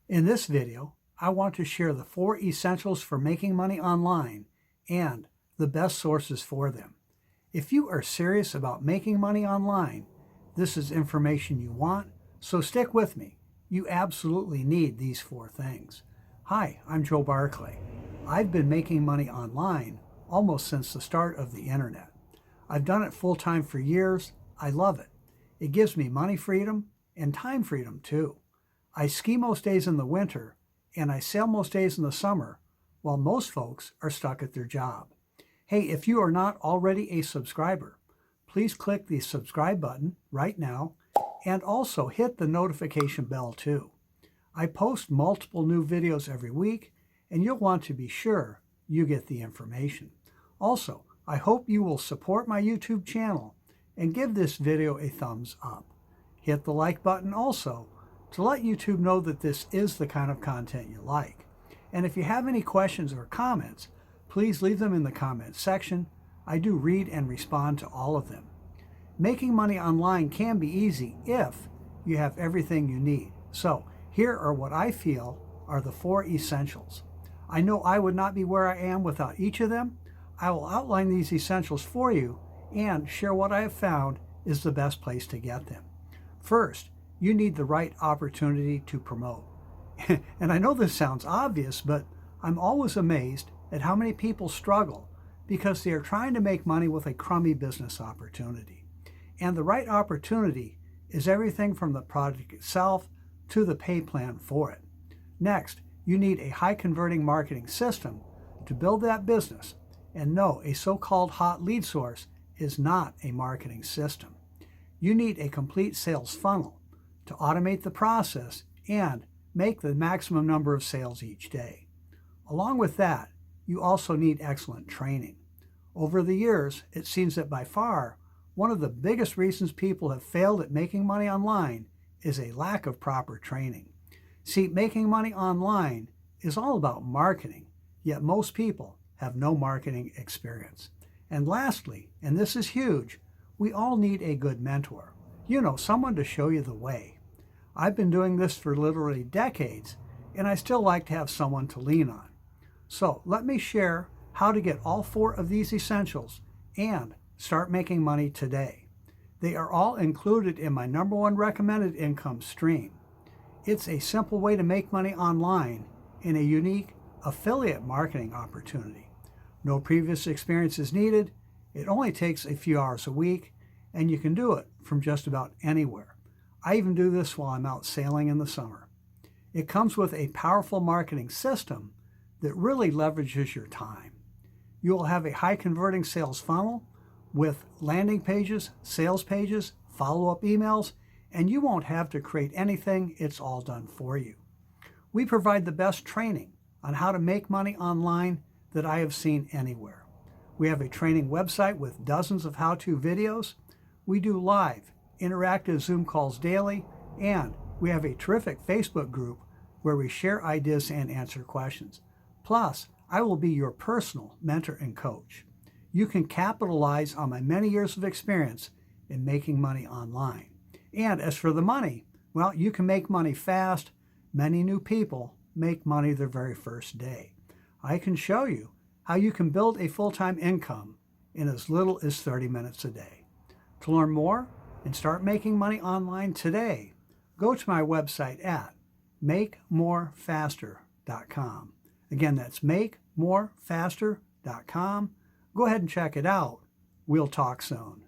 In this video, I want to share the 4 essentials for making money online and the best sources for them. If you are serious about making money online, this is information you want, so stick with me. You absolutely need these 4 things. Hi, I'm Joe Barclay. I've been making money online almost since the start of the internet. I've done it full-time for years. I love it. It gives me money freedom and time freedom too. I ski most days in the winter and I sail most days in the summer, while most folks are stuck at their job. Hey, if you are not already a subscriber, please click the subscribe button right now and also hit the notification bell too. I post multiple new videos every week and you'll want to be sure you get the information. Also, I hope you will support my YouTube channel and give this video a thumbs up. Hit the like button also to let YouTube know that this is the kind of content you like. And if you have any questions or comments, please leave them in the comments section. I do read and respond to all of them. Making money online can be easy if you have everything you need. So here are what I feel are the 4 essentials. I know I would not be where I am without each of them. I will outline these essentials for you and share what I have found is the best place to get them. First, you need the right opportunity to promote. And I know this sounds obvious, but I'm always amazed at how many people struggle because they are trying to make money with a crummy business opportunity. And the right opportunity is everything from the product itself to the pay plan for it. Next, you need a high converting marketing system to build that business. And no, a so-called hot lead source is not a marketing system. You need a complete sales funnel to automate the process and make the maximum number of sales each day. Along with that, you also need excellent training. Over the years, it seems that by far, one of the biggest reasons people have failed at making money online is a lack of proper training. See, making money online is all about marketing, yet most people have no marketing experience. And lastly, and this is huge, we all need a good mentor. You know, someone to show you the way. I've been doing this for literally decades, and I still like to have someone to lean on. So let me share how to get all 4 of these essentials and start making money today. They are all included in my #1 recommended income stream. It's a simple way to make money online in a unique affiliate marketing opportunity. No previous experience is needed. It only takes a few hours a week, and you can do it from just about anywhere. I even do this while I'm out sailing in the summer. It comes with a powerful marketing system that really leverages your time. You will have a high converting sales funnel with landing pages, sales pages, follow-up emails, and you won't have to create anything. It's all done for you. We provide the best training on how to make money online that I have seen anywhere. We have a training website with dozens of how-to videos. We do live, interactive Zoom calls daily, and we have a terrific Facebook group where we share ideas and answer questions. Plus, I will be your personal mentor and coach. You can capitalize on my many years of experience in making money online. And as for the money, well, you can make money fast. Many new people make money their very first day. I can show you how you can build a full-time income in as little as 30 minutes a day. To learn more and start making money online today, go to my website at makemorefaster.com. Again, that's makemorefaster.com. Go ahead and check it out. We'll talk soon.